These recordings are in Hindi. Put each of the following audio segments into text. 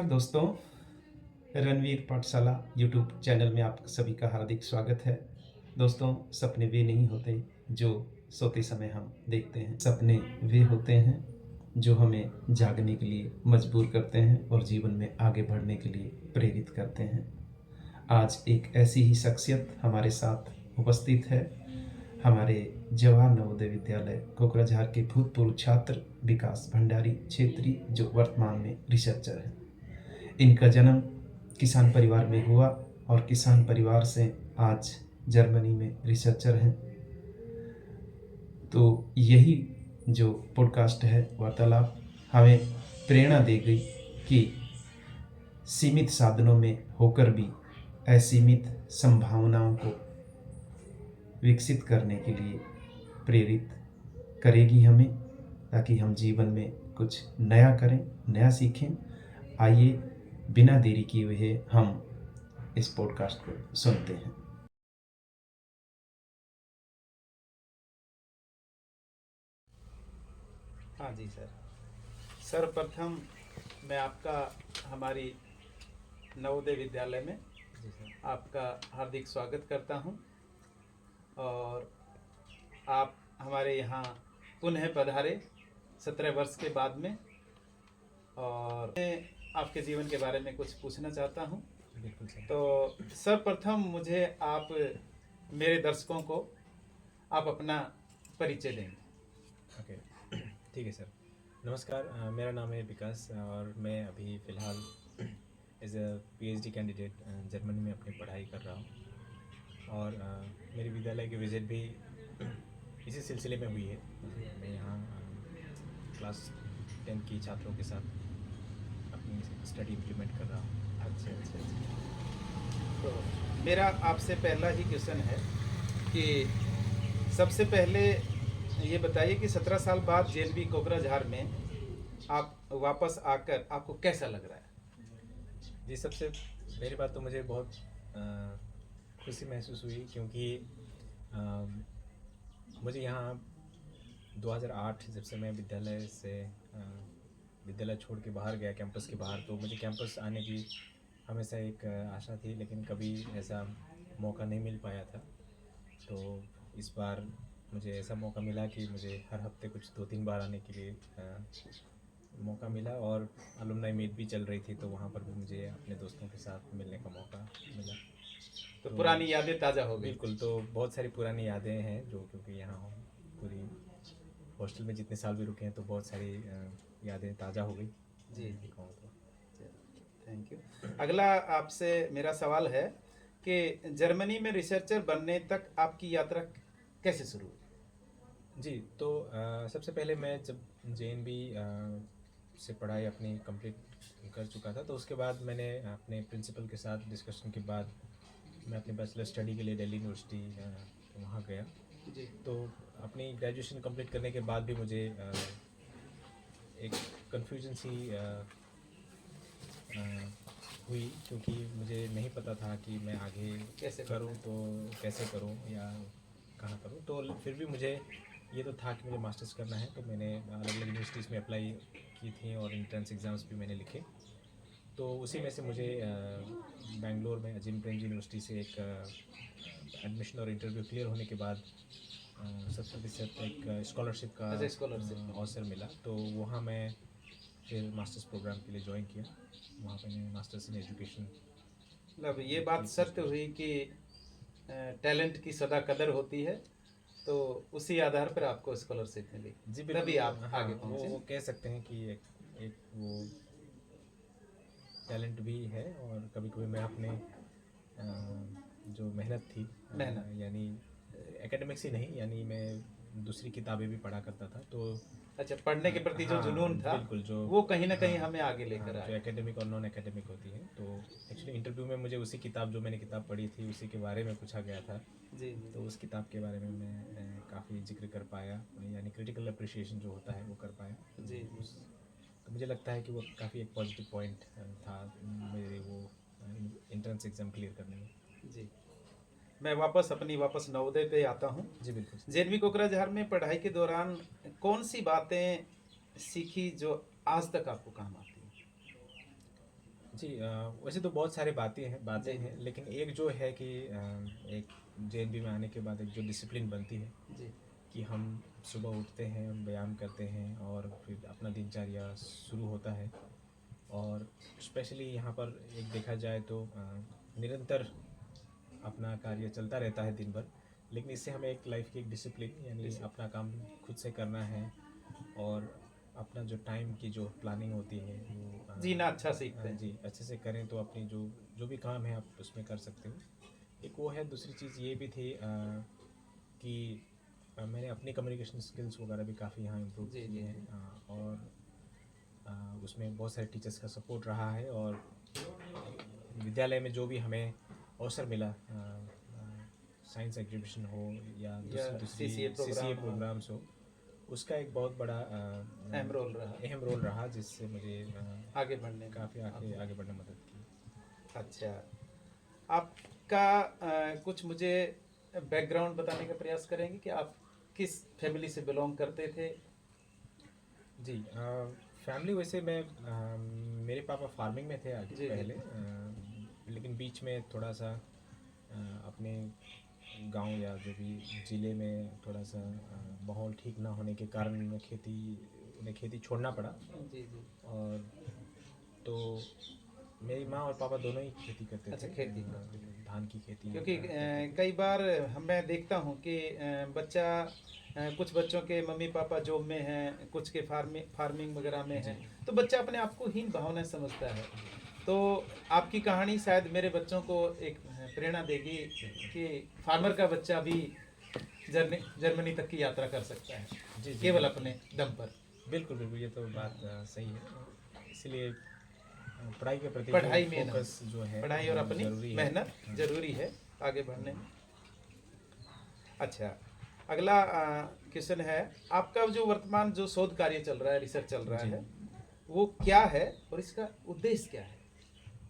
दोस्तों, रणवीर पाठशाला यूट्यूब चैनल में आप सभी का हार्दिक स्वागत है। दोस्तों, सपने वे नहीं होते जो सोते समय हम देखते हैं। सपने वे होते हैं जो हमें जागने के लिए मजबूर करते हैं और जीवन में आगे बढ़ने के लिए प्रेरित करते हैं। आज एक ऐसी ही शख्सियत हमारे साथ उपस्थित है। हमारे जवाहर नवोदय विद्यालय कोकराझार के भूतपूर्व छात्र विकास भंडारी क्षेत्री, जो वर्तमान में रिसर्चर हैं। इनका जन्म किसान परिवार में हुआ और किसान परिवार से आज जर्मनी में रिसर्चर हैं। तो यही जो पॉडकास्ट है, वार्तालाप, हमें प्रेरणा देगी कि सीमित साधनों में होकर भी असीमित संभावनाओं को विकसित करने के लिए प्रेरित करेगी हमें, ताकि हम जीवन में कुछ नया करें, नया सीखें। आइए बिना देरी किए हुए हम इस पॉडकास्ट को सुनते हैं। हाँ जी सर। सर्वप्रथम मैं आपका हमारी नवोदय विद्यालय में आपका हार्दिक स्वागत करता हूं और आप हमारे यहाँ पुनः पधारे 17 वर्ष के बाद में। और मैं आपके जीवन के बारे में कुछ पूछना चाहता हूं। बिल्कुल सर। तो सर्वप्रथम मुझे आप मेरे दर्शकों को आप अपना परिचय देंगे। ओके, ठीक है सर। नमस्कार, मेरा नाम है विकास और मैं अभी फ़िलहाल as a PhD candidate Germany में अपनी पढ़ाई कर रहा हूँ और मेरी विद्यालय की विज़िट भी इसी सिलसिले में हुई है। मैं यहाँ क्लास 10 की छात्रों के साथ अपनी स्टडी इम्प्लीमेंट कर रहा हूँ। अच्छा। तो मेरा आपसे पहला ही क्वेश्चन है कि सबसे पहले ये बताइए कि 17 साल बाद जेएनवी कोकराझार में आप वापस आकर आपको कैसा लग रहा है? जी, सबसे पहली बात तो मुझे बहुत खुशी महसूस हुई, क्योंकि मुझे यहाँ 2008 जब से मैं विद्यालय छोड़ के बाहर गया, कैंपस के बाहर, तो मुझे कैंपस आने की हमेशा एक आशा थी, लेकिन कभी ऐसा मौका नहीं मिल पाया था। तो इस बार मुझे ऐसा मौका मिला कि मुझे हर हफ्ते कुछ 2-3 बार आने के लिए मौका मिला और अलुमनाई मीट भी चल रही थी, तो वहाँ पर भी मुझे अपने दोस्तों के साथ मिलने का मौका मिला। तो पुरानी यादें ताज़ा हो गई। बिल्कुल, तो बहुत सारी पुरानी यादें हैं जो, क्योंकि यहाँ पूरी हॉस्टल में जितने साल भी रुके हैं तो बहुत सारी यादें ताज़ा हो गई। जी कहूँ तो थैंक यू। अगला आपसे मेरा सवाल है कि जर्मनी में रिसर्चर बनने तक आपकी यात्रा कैसे शुरू हुई? जी, तो सबसे पहले मैं जब जेएनवी से पढ़ाई अपनी कंप्लीट कर चुका था, तो उसके बाद मैंने अपने प्रिंसिपल के साथ डिस्कशन के बाद मैं अपनी बैचलर स्टडी के लिए दिल्ली यूनिवर्सिटी वहाँ गया। जी। तो अपनी ग्रेजुएशन कंप्लीट करने के बाद भी मुझे एक कन्फ्यूजन सी हुई, क्योंकि मुझे नहीं पता था कि मैं आगे कैसे करूँ, तो कैसे करूँ या कहाँ करूँ। तो फिर भी मुझे ये तो था कि मुझे मास्टर्स करना है, तो मैंने अलग अलग यूनिवर्सिटीज़ में अप्लाई की थी और एंट्रेंस एग्ज़ाम्स भी मैंने लिखे। तो उसी में से मुझे बेंगलोर में अजीम प्रेमजी यूनिवर्सिटी से एक एडमिशन और इंटरव्यू क्लियर होने के बाद 70% एक स्कॉलरशिप का अवसर मिला। तो वहाँ मैं फिर मास्टर्स प्रोग्राम के लिए ज्वाइन किया। वहाँ पे मैंने मास्टर्स इन एजुकेशन। मतलब ये बात सत्य हुई कि टैलेंट की सदा कदर होती है, तो उसी आधार पर आपको स्कॉलरशिप मिली। जी तभी बिल्कुल। आप हाँ, आगे पहुंचे। वो कह सकते हैं कि एक वो टैलेंट भी है, और कभी कभी मैं अपने जो मेहनत थी, यानी एकेडमिक्स ही नहीं, यानी मैं दूसरी किताबें भी पढ़ा करता था। तो अच्छा, पढ़ने के प्रति जो हाँ, जुनून था, बिल्कुल, जो वो कहीं ना कहीं हाँ, हमें आगे लेकर जो आया। एकेडमिक और नॉन एकेडमिक होती है। तो एक्चुअली इंटरव्यू में मुझे उसी किताब, जो मैंने किताब पढ़ी थी, उसी के बारे में पूछा गया था। जी। तो उस किताब के बारे में मैं काफ़ी जिक्र कर पाया, यानी क्रिटिकल अप्रिशिएशन जो होता है वो कर पाया। जी। तो मुझे लगता है कि वो काफ़ी एक पॉजिटिव पॉइंट था मेरे वो एंट्रेंस एग्ज़ाम क्लियर करने में। जी। मैं वापस नवोदय पे आता हूँ। जी बिल्कुल। जेएनवी कोकराझार में पढ़ाई के दौरान कौन सी बातें सीखी जो आज तक आपको काम आती हैं? जी वैसे तो बहुत सारे बातें हैं, लेकिन एक जो है कि एक जेएनबी में आने के बाद एक जो डिसिप्लिन बनती है जी कि हम सुबह उठते हैं, हम व्यायाम करते हैं और फिर अपना दिनचर्या शुरू होता है। और स्पेशली यहाँ पर एक देखा जाए तो निरंतर अपना कार्य चलता रहता है दिन भर, लेकिन इससे हमें एक लाइफ की एक डिसिप्लिन यानी अपना काम खुद से करना है। और अपना जो टाइम की जो प्लानिंग होती है वो जीना अच्छा सीखते हैं। जी अच्छे से करें तो अपनी जो जो भी काम है आप उसमें कर सकते हो। एक वो है, दूसरी चीज़ ये भी थी कि मैंने अपनी कम्युनिकेशन स्किल्स वगैरह भी काफ़ी यहाँ इम्प्रूव जी, किए जी, हैं। जी। और उसमें बहुत सारे टीचर्स का सपोर्ट रहा है। और विद्यालय में जो भी हमें अवसर मिला, साइंस एग्जीबिशन हो या या दूसरी दूसरी सीसीए सीसीए प्रोग्राम, हाँ, प्रोग्राम्स हो, उसका एक बहुत बड़ा अहम रोल रहा अहम रोल रहा, जिससे मुझे आगे बढ़ने में काफ़ी आपको। आगे बढ़ने में मदद की। अच्छा, आपका कुछ मुझे बैकग्राउंड बताने का प्रयास करेंगे कि आप किस फैमिली से बिलोंग करते थे? जी फैमिली वैसे मैं मेरे पापा फार्मिंग में थे आगे जी, जी। पहले, लेकिन बीच में थोड़ा सा अपने गांव या जो भी ज़िले में थोड़ा सा माहौल ठीक ना होने के कारण उन्हें खेती छोड़ना पड़ा। जी, जी। और तो मेरी माँ और पापा दोनों ही खेती करते अच्छा, थे, खेती करते थे। धान की खेती क्योंकि करते थे। कई बार मैं देखता हूँ कि बच्चा कुछ बच्चों के मम्मी पापा जॉब में हैं, कुछ के फार्मिंग वगैरह में जी हैं, तो बच्चा अपने आप को हीन भावना समझता है। जी तो आपकी कहानी शायद मेरे बच्चों को एक प्रेरणा देगी कि फार्मर का बच्चा भी जर्मनी तक की यात्रा कर सकता है, जी जी केवल अपने दम पर। बिल्कुल बिल्कुल, ये तो बात सही है। इसलिए पढ़ाई के प्रति जो पढ़ाई में ना, फोकस जो है पढ़ाई और वो अपनी ज़रूरी है। मेहनत हाँ। जरूरी है आगे बढ़ने में। अच्छा, अगला क्वेश्चन है, आपका जो वर्तमान जो शोध कार्य चल रहा है, रिसर्च चल रहा जी है, वो क्या है और इसका उद्देश्य क्या है?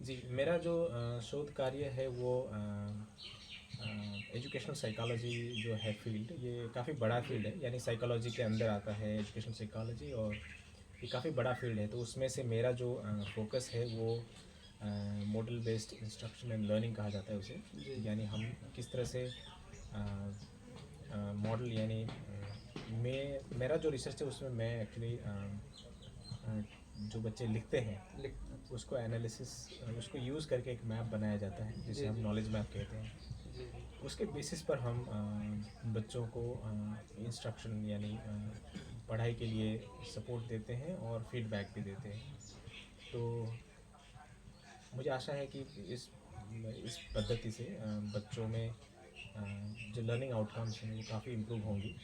जी मेरा जो शोध कार्य है वो एजुकेशनल साइकोलॉजी जो है फील्ड, ये काफ़ी बड़ा फील्ड है, यानी साइकोलॉजी के अंदर आता है एजुकेशनल साइकोलॉजी। और ये काफ़ी बड़ा फील्ड है, तो उसमें से मेरा जो फोकस है वो model based instruction and learning कहा जाता है उसे। जी। यानी हम किस तरह से मॉडल यानी मेरा जो रिसर्च है उसमें मैं एक्चुअली जो बच्चे लिखते हैं लिख उसको एनालिसिस उसको यूज़ करके एक मैप बनाया जाता है, जिसे जी, हम जी। नॉलेज मैप कहते हैं। जी, उसके बेसिस पर हम बच्चों को इंस्ट्रक्शन यानी पढ़ाई के लिए सपोर्ट देते हैं और फीडबैक भी देते हैं। तो मुझे आशा है कि इस पद्धति से बच्चों में जो लर्निंग आउटकम्स हैं वो काफ़ी इम्प्रूव होंगी।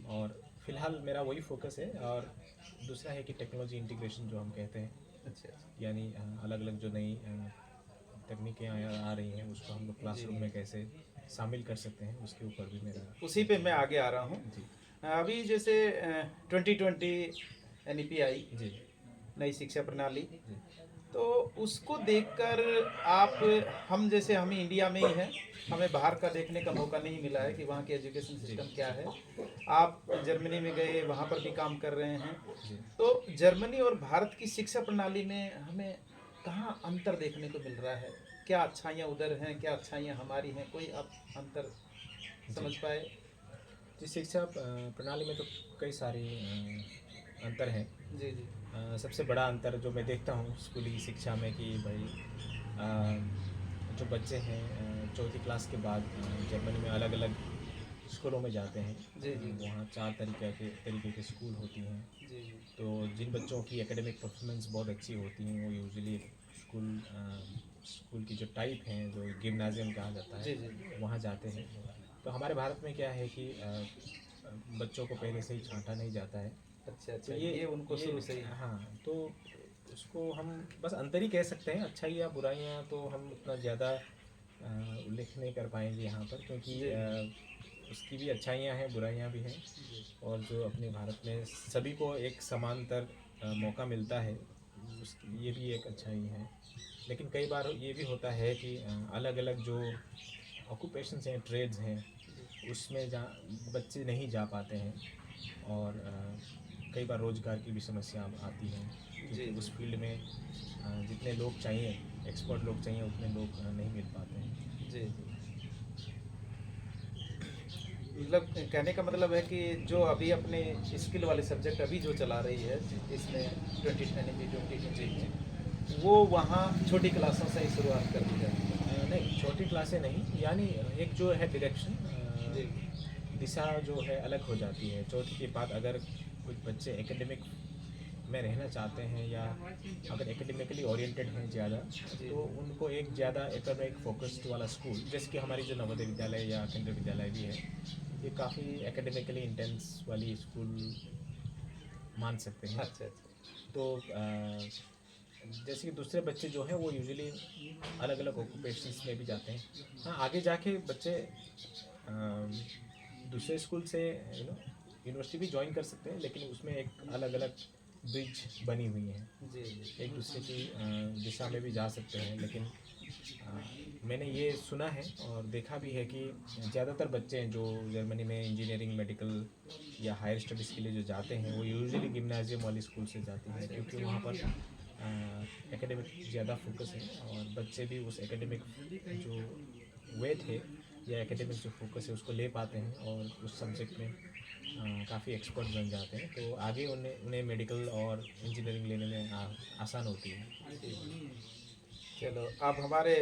और फिलहाल मेरा वही फोकस है। और दूसरा है कि टेक्नोलॉजी इंटीग्रेशन जो हम कहते हैं, अच्छा, अच्छा। यानी अलग अलग जो नई तकनीकें आ रही हैं उसको हम लोग क्लासरूम में कैसे शामिल कर सकते हैं, उसके ऊपर भी मेरा। उसी पे मैं आगे आ रहा हूँ। जी अभी जैसे 2020 एनईपी आई, जी नई शिक्षा प्रणाली, जी तो उसको देखकर आप, हम जैसे हम इंडिया में ही हैं, हमें बाहर का देखने का मौका नहीं मिला है कि वहाँ की एजुकेशन सिस्टम क्या है। आप जर्मनी में गए, वहाँ पर भी काम कर रहे हैं, जी तो जर्मनी और भारत की शिक्षा प्रणाली में हमें कहाँ अंतर देखने को मिल रहा है? क्या अच्छाइयाँ उधर हैं, क्या अच्छाइयाँ हमारी हैं? कोई आप अंतर समझ जी पाए? जी शिक्षा प्रणाली में तो कई सारे अंतर हैं। जी, जी। सबसे बड़ा अंतर जो मैं देखता हूँ स्कूली शिक्षा में कि भाई जो बच्चे हैं चौथी क्लास के बाद जर्मनी में अलग अलग स्कूलों में जाते हैं। जी, जी। वहाँ 4 तरीके के स्कूल होती हैं। जी, जी। तो जिन बच्चों की एकेडमिक परफॉर्मेंस बहुत अच्छी होती हैं वो यूजुअली स्कूल स्कूल की जो टाइप हैं जो गिम्नाजियम कहा जाता जी, है जी। वहाँ जाते हैं। तो हमारे भारत में क्या है कि बच्चों को पहले से ही छांटा नहीं जाता है। अच्छा, तो अच्छा, ये उनको शुरू से ही। हाँ, तो उसको हम बस अंतर ही कह सकते हैं। अच्छाई या बुराइयाँ तो हम उतना ज़्यादा उल्लेख नहीं कर पाएंगे यहाँ पर, क्योंकि जी, उसकी भी अच्छाइयाँ हैं बुराइयाँ भी हैं। जी। और जो अपने भारत में सभी को एक समांतर मौका मिलता है, उस ये भी एक अच्छाई है। लेकिन कई बार ये भी होता है कि अलग अलग जो ऑक्यूपेशंस हैं, ट्रेड्स हैं, उसमें जा बच्चे नहीं जा पाते हैं। और कई बार रोज़गार की भी समस्या आती है। क्योंकि जी। उस फील्ड में जितने लोग चाहिए, एक्सपर्ट लोग चाहिए, उतने लोग नहीं मिल पाते हैं। जी, जी। मतलब कहने का मतलब है कि जो अभी अपने स्किल वाले सब्जेक्ट अभी जो चला रही है, जी इसमें 2010 एमबी जी 2020 जी। में, वो वहाँ छोटी क्लासों से ही शुरुआत कर दी जाती है। नहीं, छोटी क्लासें नहीं, यानी एक जो है डायरेक्शन, जी, दिशा जो है अलग हो जाती है। चौथी के बाद अगर कुछ बच्चे एकेडमिक में रहना चाहते हैं या अगर एकेडमिकली ओरिएंटेड हैं ज़्यादा, जी, तो उनको एक ज़्यादा एकेडमिक फोकस्ड वाला स्कूल, जैसे कि हमारी जो नवोदय विद्यालय या केंद्रीय विद्यालय भी है, ये काफ़ी एकेडमिकली इंटेंस वाली स्कूल मान सकते हैं। अच्छा, अच्छा। तो जैसे कि दूसरे बच्चे जो हैं वो यूजुअली अलग अलग ऑक्यूपेशंस में भी जाते हैं। हाँ, आगे जाके बच्चे दूसरे स्कूल से यूनिवर्सिटी भी ज्वाइन कर सकते हैं, लेकिन उसमें एक अलग अलग ब्रिज बनी हुई हैं, जी, जी। एक दूसरे की दिशा में भी जा सकते हैं। लेकिन मैंने ये सुना है और देखा भी है कि ज़्यादातर बच्चे हैं जो जर्मनी में इंजीनियरिंग, मेडिकल या हायर स्टडीज़ के लिए जो जाते हैं, वो यूजुअली गिम्नाजियम वाली स्कूल से जाते हैं, क्योंकि वहाँ पर एकेडमिक ज़्यादा फोकस है और बच्चे भी उस एकेडमिक जो वेट है या एकेडमिक जो फोकस है उसको ले पाते हैं और उस सब्जेक्ट में काफ़ी एक्सपर्ट बन जाते हैं। तो आगे उन्हें उन्हें मेडिकल और इंजीनियरिंग लेने में आसान होती है। चलो, आप हमारे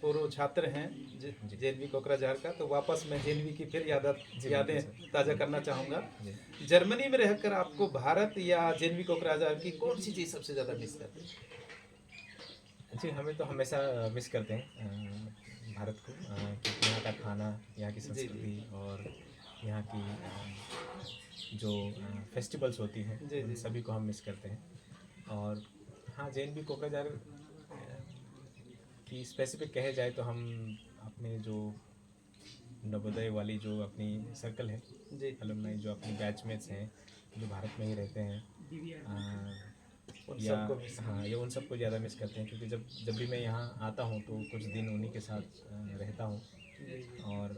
पूर्व छात्र हैं जी जेएनवी कोकराझार का, तो वापस मैं जेएनवी की फिर जी बिल्कुल यादें सर। ताज़ा जी करना चाहूँगा। जी जर्मनी में रहकर आपको भारत या जेएनवी कोकराझार की कौन सी चीज़ सबसे ज़्यादा मिस करते हैं? जी, हमें तो हमेशा मिस करते हैं भारत को, क्योंकि यहाँ का खाना, यहाँ की जी, जी। संस्कृति और यहाँ की जो फेस्टिवल्स होती हैं, जी, उन जी। सभी को हम मिस करते हैं। और हाँ, जेएनवी कोकराझार की स्पेसिफिक कहे जाए तो हम अपने जो नवोदय वाली जो अपनी सर्कल है, जी, अलुमनाई जो अपनी बैचमेट्स हैं, जो भारत में ही रहते हैं, उन या सबको मिस हाँ, ये उन सबको ज़्यादा मिस करते हैं, क्योंकि जब जब भी मैं यहाँ आता हूँ तो कुछ दिन उन्हीं के साथ रहता हूँ। जी, जी। और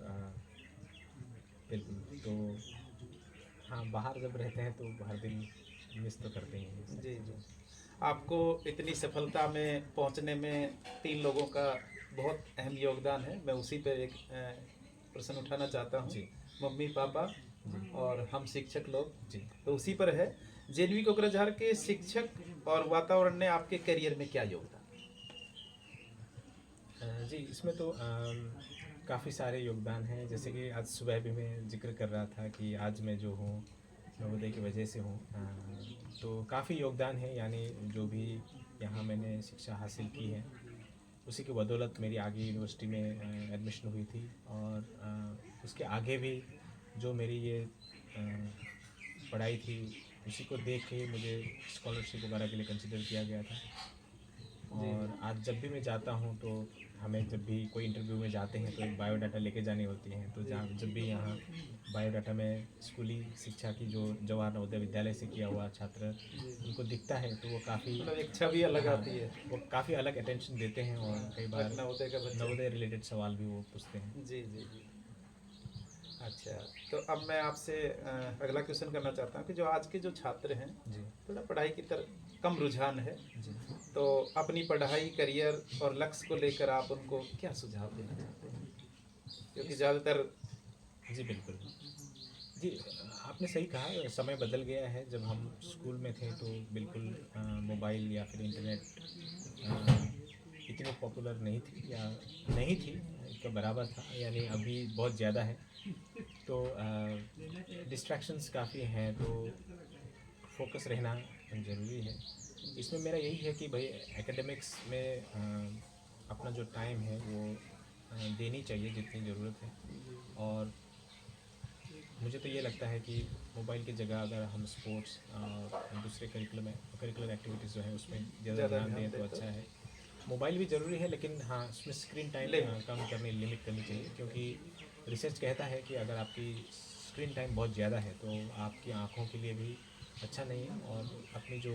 बिल्कुल, तो हाँ, बाहर जब रहते हैं तो हर दिन मिस तो करते ही हैं ये जी, सारी जी। चीज़ें। आपको इतनी सफलता में पहुंचने में 3 लोगों का बहुत अहम योगदान है। मैं उसी पे एक प्रश्न उठाना चाहता हूँ। जी मम्मी-पापा जी और हम शिक्षक लोग, जी। तो उसी पर है। जेएनवी कोकराझार के शिक्षक और वातावरण ने आपके करियर में क्या योगदान जी, इसमें तो काफ़ी सारे योगदान हैं। जैसे कि आज सुबह भी मैं जिक्र कर रहा था कि आज मैं जो हूँ नवोदय की वजह से हूँ, तो काफ़ी योगदान है। यानी जो भी यहाँ मैंने शिक्षा हासिल की है, उसी की बदौलत मेरी आगे यूनिवर्सिटी में एडमिशन हुई थी। और उसके आगे भी जो मेरी ये पढ़ाई थी, उसी को देख के मुझे स्कॉलरशिप वगैरह के लिए कंसिडर किया गया था। जी, और आज जब भी मैं जाता हूँ तो हमें जब भी कोई इंटरव्यू में जाते हैं तो एक बायोडाटा लेके जानी होती है। तो जहाँ जब भी यहाँ बायोडाटा में स्कूली शिक्षा की जो जवाहर नवोदय विद्यालय से किया हुआ छात्र जी। उनको दिखता है, तो वो काफ़ी मतलब एक छवि अलग हाँ, आती है। वो काफ़ी अलग अटेंशन देते हैं और कई बार नवोदय का बच्चा। नवोदय रिलेटेड सवाल भी वो पूछते हैं। जी, जी, जी। अच्छा, तो अब मैं आपसे अगला क्वेश्चन करना चाहता हूँ कि जो आज के जो छात्र हैं, जी थोड़ा पढ़ाई की तरफ कम रुझान है, जी। तो अपनी पढ़ाई, करियर और लक्ष्य को लेकर आप उनको क्या सुझाव देना चाहते हैं? क्योंकि इस ज़्यादातर जी बिल्कुल। जी, आपने सही कहा, समय बदल गया है। जब हम स्कूल में थे तो बिल्कुल मोबाइल या फिर इंटरनेट इतनी पॉपुलर नहीं थी, या नहीं थी, इसके बराबर था, यानी अभी बहुत ज़्यादा है। तो डिस्ट्रैक्शंस काफ़ी हैं, तो फोकस रहना ज़रूरी है। इसमें मेरा यही है कि भाई एकेडमिक्स में अपना जो टाइम है वो देनी चाहिए जितनी ज़रूरत है। और मुझे तो ये लगता है कि मोबाइल की जगह अगर हम स्पोर्ट्स और दूसरे करिकुलर एक्टिविटीज़ जो है उसमें ज़्यादा ज़्यादा ध्यान ध्यान दें दें तो तो अच्छा है। मोबाइल भी ज़रूरी है, लेकिन हाँ, उसमें स्क्रीन टाइम लिमिट। कम करनी, लिमिट करनी चाहिए, क्योंकि रिसर्च कहता है कि अगर आपकी स्क्रीन टाइम बहुत ज़्यादा है तो आपकी आँखों के लिए भी अच्छा नहीं है। और अपनी जो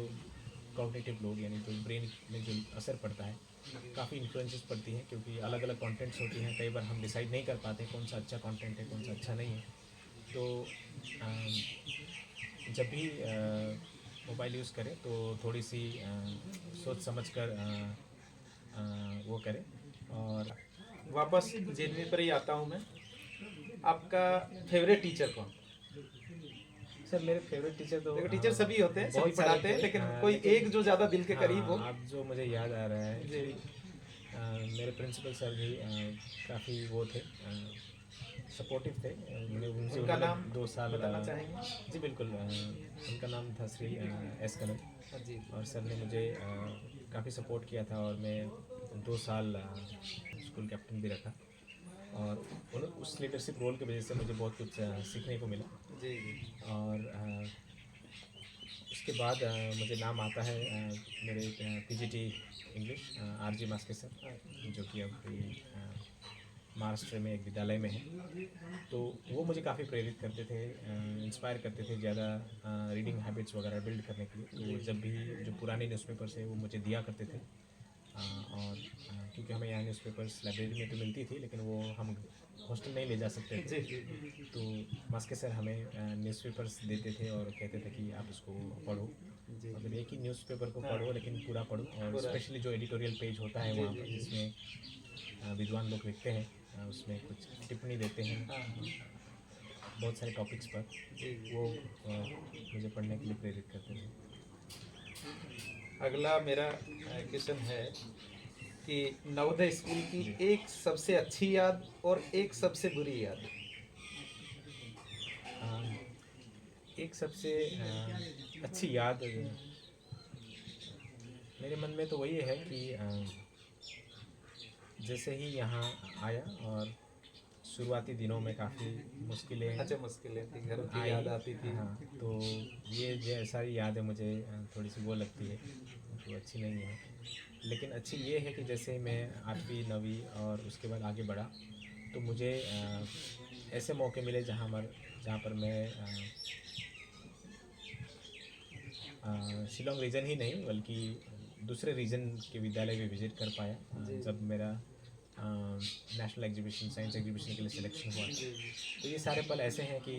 कॉग्निटिव लोड, यानी जो ब्रेन में जो असर पड़ता है, काफ़ी इन्फ्लुएंसेस पड़ती हैं, क्योंकि अलग अलग कंटेंट्स होती हैं। कई बार हम डिसाइड नहीं कर पाते कौन सा अच्छा कंटेंट है, कौन सा अच्छा नहीं है। तो जब भी मोबाइल यूज़ करें तो थोड़ी सी सोच समझ कर वो करें। और वापस जेनवी पर ही आता हूँ मैं। आपका फेवरेट टीचर कौन? सर मेरे फेवरेट टीचर तो देखो टीचर सभी होते हैं, सभी बहुत सारे पढ़ाते हैं, थे, लेकिन कोई एक जो ज़्यादा दिल के हाँ, करीब हो। अब जो मुझे याद आ रहा है जी। मेरे प्रिंसिपल सर भी काफ़ी वो थे, सपोर्टिव थे। मैं उनसे उनका नाम 2 साल बताना चाहेंगे? जी बिल्कुल, उनका नाम था श्री एस कनल। जी। और सर ने मुझे काफ़ी सपोर्ट किया था और मैं 2 साल स्कूल कैप्टन भी रखा। और उस लीडरशिप रोल की वजह से मुझे बहुत कुछ सीखने को मिला। जी जी। और उसके बाद मुझे नाम आता है मेरे PGT English RG Maske sir, जो कि अभी महाराष्ट्र में एक विद्यालय में है। तो वो मुझे काफ़ी प्रेरित करते थे, इंस्पायर करते थे ज़्यादा रीडिंग हैबिट्स वगैरह बिल्ड करने के लिए। तो जब भी जो पुराने न्यूज़पेपर्स है वो मुझे दिया करते थे। और क्योंकि हमें यहाँ न्यूज़पेपर्स लाइब्रेरी में तो मिलती थी, लेकिन वो हम हॉस्टल नहीं ले जा सकते थे। तो मास्के सर हमें न्यूज़पेपर्स देते थे और कहते थे कि आप इसको पढ़ो। मतलब एक ही न्यूज़पेपर को पढ़ो, लेकिन पूरा पढ़ो। और स्पेशली जो एडिटोरियल पेज होता है वहाँ पर, जिसमें विद्वान लोग लिखते हैं, उसमें कुछ टिप्पणी देते हैं बहुत सारे टॉपिक्स पर, वो मुझे पढ़ने के लिए प्रेरित करते थे। अगला मेरा क्वेश्चन है कि नवोदय स्कूल की एक सबसे अच्छी याद और एक सबसे बुरी याद। एक सबसे अच्छी याद मेरे मन में तो वही है कि जैसे ही यहाँ आया और शुरुआती दिनों में काफ़ी मुश्किलें मुश्किलें थी, घर की याद आती थी। हाँ, तो ये जो सारी यादें मुझे थोड़ी सी वो लगती है, तो अच्छी नहीं है। लेकिन अच्छी ये है कि जैसे मैं 8वीं 9वीं और उसके बाद आगे बढ़ा, तो मुझे ऐसे मौके मिले जहाँ पर मैं शिलोंग रीजन ही नहीं बल्कि दूसरे रीजन के विद्यालय भी विजिट कर पाया। जब मेरा नेशनल एग्जीबिशन, साइंस एग्जीबिशन के लिए सिलेक्शन हुआ, तो ये सारे पल ऐसे हैं कि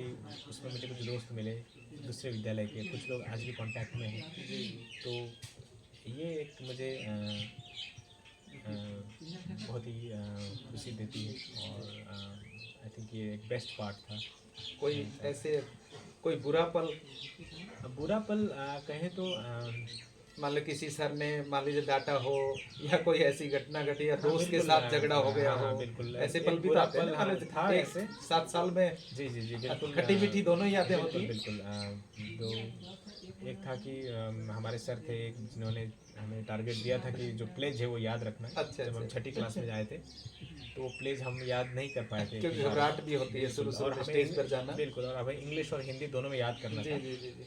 उसमें मुझे कुछ दोस्त मिले दूसरे विद्यालय के, कुछ लोग आज भी कांटेक्ट में हैं। तो ये एक मुझे बहुत ही खुशी देती है। और आई थिंक ये एक बेस्ट पार्ट था। कोई ऐसे कोई बुरा पल? कहें तो मान लो किसी सर ने मान लीजिए डांटा हो, या कोई ऐसी घटना घटी, या दोस्त के साथ झगड़ा हो गया हो, बिल्कुल ऐसे पल भी तो आते हैं ना। मान लो था एक ऐसे 7 साल में जी बिल्कुल खट्टी मीठी दोनों ही यादें होती हैं। बिल्कुल तो एक था कि हमारे सर थे जिन्होंने हमें टारगेट दिया था कि जो प्लेज है वो याद रखना है। जब हम 6ठी क्लास में आए थे तो वो प्लेज हम याद नहीं कर पाए थे, क्योंकि घबराहट भी होती है शुरू और में हमें स्टेज पर जाना। बिल्कुल, और हमें इंग्लिश और हिंदी दोनों में याद करना था,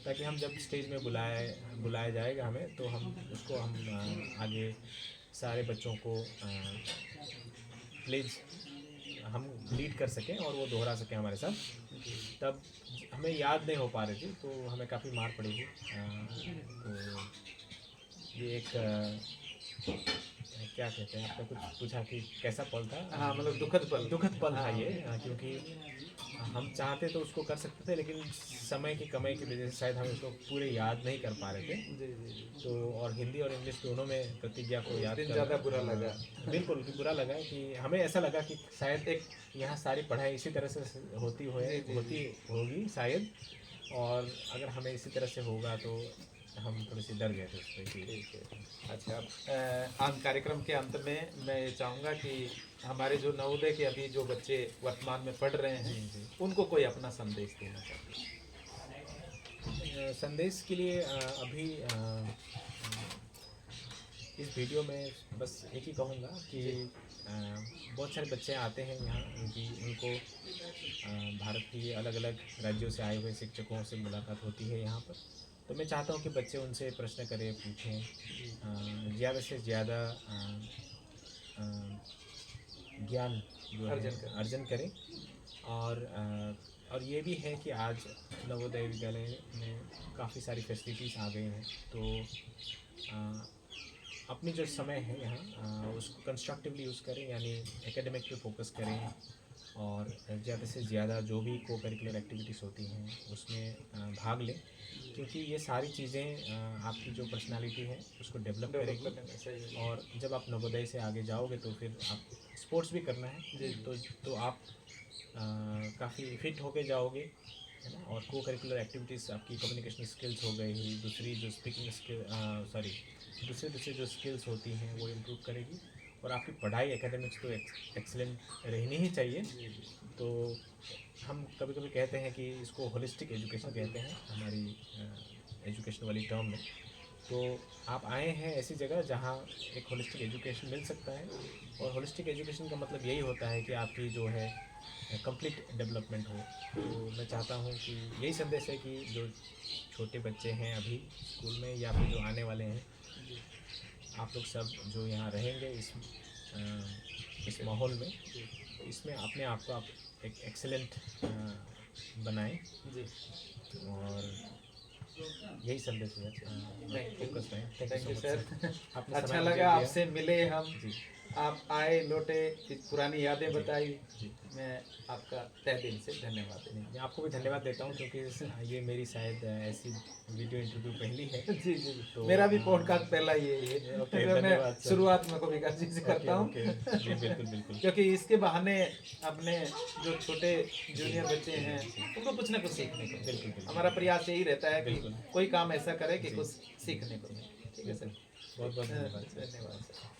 ताकि हम जब स्टेज में बुलाया जाएगा हमें, तो हम उसको आगे सारे बच्चों को प्लेज हम लीड कर सकें और वो दोहरा सकें हमारे साथ। तब हमें याद नहीं हो पा रही थी, तो हमें काफ़ी मार पड़ी थी। तो ये एक क्या कहते हैं, आपने कुछ पूछा कि कैसा पल था। हाँ, मतलब दुखद पल था ये, क्योंकि हम चाहते तो उसको कर सकते थे, लेकिन समय की कमी की वजह से शायद हम उसको पूरे याद नहीं कर पा रहे थे। तो और हिंदी और इंग्लिश दोनों में प्रतिज्ञा को याद करना ज़्यादा बुरा लगा। बिल्कुल बुरा लगा कि हमें ऐसा लगा कि शायद एक यहाँ सारी पढ़ाई इसी तरह से होती होगी शायद, और अगर हमें इसी तरह से होगा तो हम थोड़ी सी डर गए थे उस पर। ठीक है। अच्छा, अब कार्यक्रम के अंत में मैं ये चाहूँगा कि हमारे जो नवोदय के अभी जो बच्चे वर्तमान में पढ़ रहे हैं, उनको कोई अपना संदेश देना चाहिए। संदेश के लिए अभी इस वीडियो में बस एक ही कहूँगा कि बहुत सारे बच्चे आते हैं यहाँ, उनको भारत की अलग अलग राज्यों से आए हुए शिक्षकों से मुलाकात होती है यहाँ पर। तो मैं चाहता हूँ कि बच्चे उनसे प्रश्न करें, पूछें, ज़्यादा से ज़्यादा ज्ञान जो अर्जन करें। और ये भी है कि आज नवोदय विद्यालय में काफ़ी सारी फैसिलिटीज़ आ गई हैं, तो अपनी जो समय है यहाँ उसको कंस्ट्रक्टिवली यूज़ करें, यानी एकेडमिक पे फोकस करें, और ज़्यादा से ज़्यादा जो भी को करिकुलर एक्टिविटीज़ होती हैं उसमें भाग लें, क्योंकि ये सारी चीज़ें आपकी जो पर्सनालिटी है उसको डेवलप करेगी। और जब आप नवोदय से आगे जाओगे तो फिर आप स्पोर्ट्स भी करना है, तो आप काफ़ी फिट होके जाओगे, है ना। और को करिकुलर एक्टिविटीज़ आपकी कम्युनिकेशन स्किल्स हो गई, दूसरी जो स्पीकिंग स्किल दूसरे जो स्किल्स होती हैं वो इम्प्रूव करेगी। और आपकी पढ़ाई एकेडमिक्स तो एक्सीलेंट रहनी ही चाहिए। तो हम कभी कभी कहते हैं कि इसको होलिस्टिक एजुकेशन कहते हैं हमारी एजुकेशन वाली टर्म में। तो आप आए हैं ऐसी जगह जहाँ एक होलिस्टिक एजुकेशन मिल सकता है। और होलिस्टिक एजुकेशन का मतलब यही होता है कि आपकी जो है कंप्लीट डेवलपमेंट हो। तो मैं चाहता हूँ कि यही संदेश है कि जो छोटे बच्चे हैं अभी स्कूल में या फिर जो आने वाले हैं, आप लोग सब जो यहाँ रहेंगे इस माहौल में, तो इसमें अपने आप को आप एक एक्सेलेंट बनाएं। जी, और यही संदेश है। फोकस रहें। Thank you sir. आपने अच्छा समय मुझे लगा दिया। आपसे मिले हम, जी आप आए लौटे, कुछ पुरानी यादें बताई। जी। मैं आपका तहे दिल से धन्यवाद देता मैं आपको भी धन्यवाद देता हूँ, क्योंकि ये मेरी शायद ऐसी वीडियो इंटरव्यू पहली है। हूँ। जी जी, तो मेरा भी पॉडकास्ट पहला ये है। ओके, मैं धन्यवाद सर। शुरुआत में कभी जी से करता हूँ। ओके, जी बिल्कुल बिल्कुल। क्योंकि इसके बहाने अपने जो छोटे जूनियर बच्चे हैं उनको कुछ ना कुछ सीखने को मिले। बिल्कुल, बिल्कुल। हमारा प्रयास यही रहता है कि बिल्कुल। कोई काम ऐसा करे कि जी। कुछ सीखने को मिले। ठीक है सर, बहुत बहुत धन्यवाद सर। धन्यवाद सर।